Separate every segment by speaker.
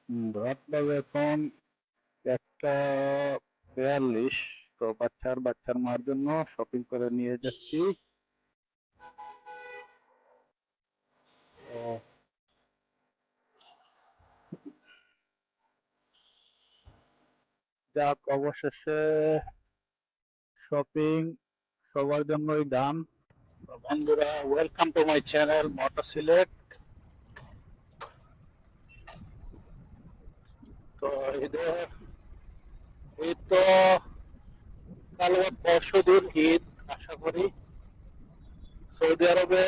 Speaker 1: রাত বাজে এখন 1:42। তো বাচ্চার মার জন্য শপিং করে নিয়ে যাচ্ছি। তো যাক, অবশেষে শপিং সবার জন্যই ডান। তো বন্ধুরা, welcome to my channel motor Sylhet. তো ঈদের ঈদ তো কাল পরশুদিন ঈদ, আশা করি সৌদি আরবে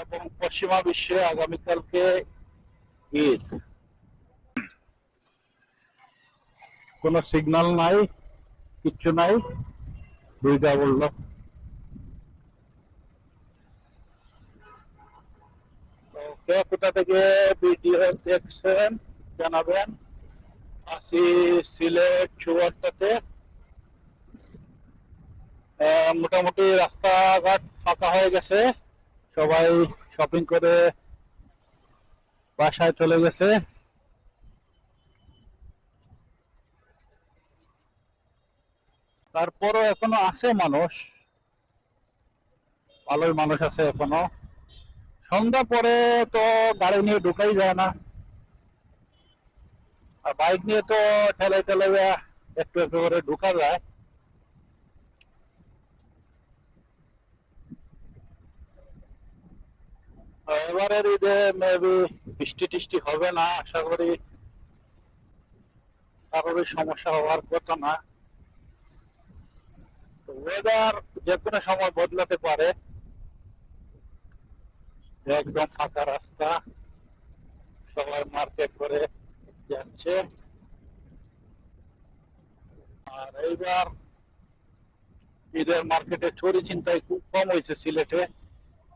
Speaker 1: এবং পশ্চিমা বিশ্বে আগামীকালকে ঈদ। কোনো সিগন্যাল নাই, কিচ্ছু নাই, দুইটা বললো। তো কে কোথা থেকে ভিডিও দেখছেন জানাবেন। আসি সিলেট চুয়াড্ডাতে। মোটামুটি রাস্তাঘাট ফাঁকা হয়ে গেছে, সবাই শপিং করে বাসায় চলে গেছে। তারপরও এখনো আছে মানুষ, ভালোই মানুষ আছে এখনো। সন্ধ্যা পরে তো গাড়ি নিয়ে ঢুকাই যায় না, আর বাইক নিয়ে তো ঠেলে ঠেলে একটু একটু করে ঢুকা যায়। এবারের ঈদে মেবি বৃষ্টি টিষ্টি হবে না, আশা করি কারোরই সমস্যা হওয়ার কথা না। ওয়েদার যে কোনো সময় বদলাতে পারে। একদম ফাঁকা রাস্তা, সবাই মার্কেট করে যাচ্ছে। আর এইবার ঈদের মার্কেটে চুরি ছিনতাই খুব কম হয়েছে সিলেটে,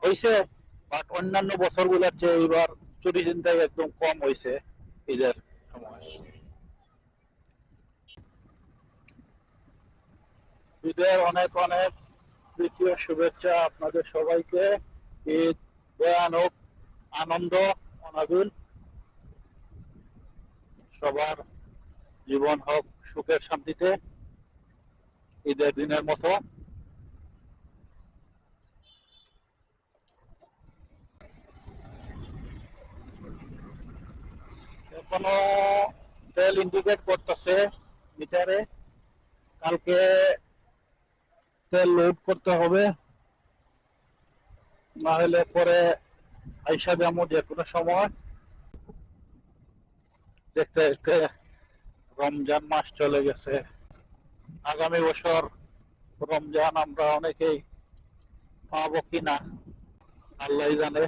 Speaker 1: হয়েছে, বাট অন্যান্য বছর গুলার চেয়ে এইবার চুরি ছিনতাই একদম কম হয়েছে ঈদের সময়। ঈদের অনেক অনেক তৃতীয় শুভেচ্ছা আপনাদের সবাইকে। ঈদ ভয়ানক আনন্দ অনাবিল, সবার জীবন হোক সুখের শান্তিতে ঈদের দিনের মতো। এখনো তেল ইন্ডিকেট করতেছে মিটারে, কালকে তেল লোড করতে হবে, না হলে পরে আইসা যাবো যে কোনো সময়। দেখতে দেখতে রমজান মাস চলে গেছে। আগামী বছর রমজান আমরা অনেকেই পাবো কিনা আল্লাহ জানে।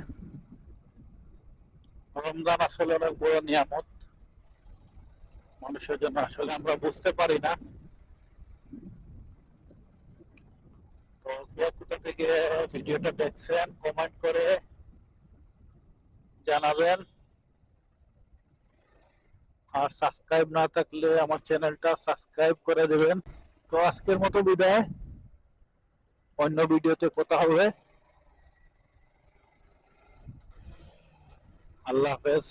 Speaker 1: রমজান আসলে অনেক বড় নিয়ামত, মানুষের জন্য আসলে আমরা বুঝতে পারি না। তো কে কোথা থেকে ভিডিওটা দেখছেন কমেন্ট করে জানাবেন। আর সাবস্ক্রাইব না থাকলে আমার চ্যানেলটা সাবস্ক্রাইব করে দেবেন। তো আজকের মতো বিদায়, অন্য ভিডিওতে কথা হবে। আল্লাহ হাফেজ।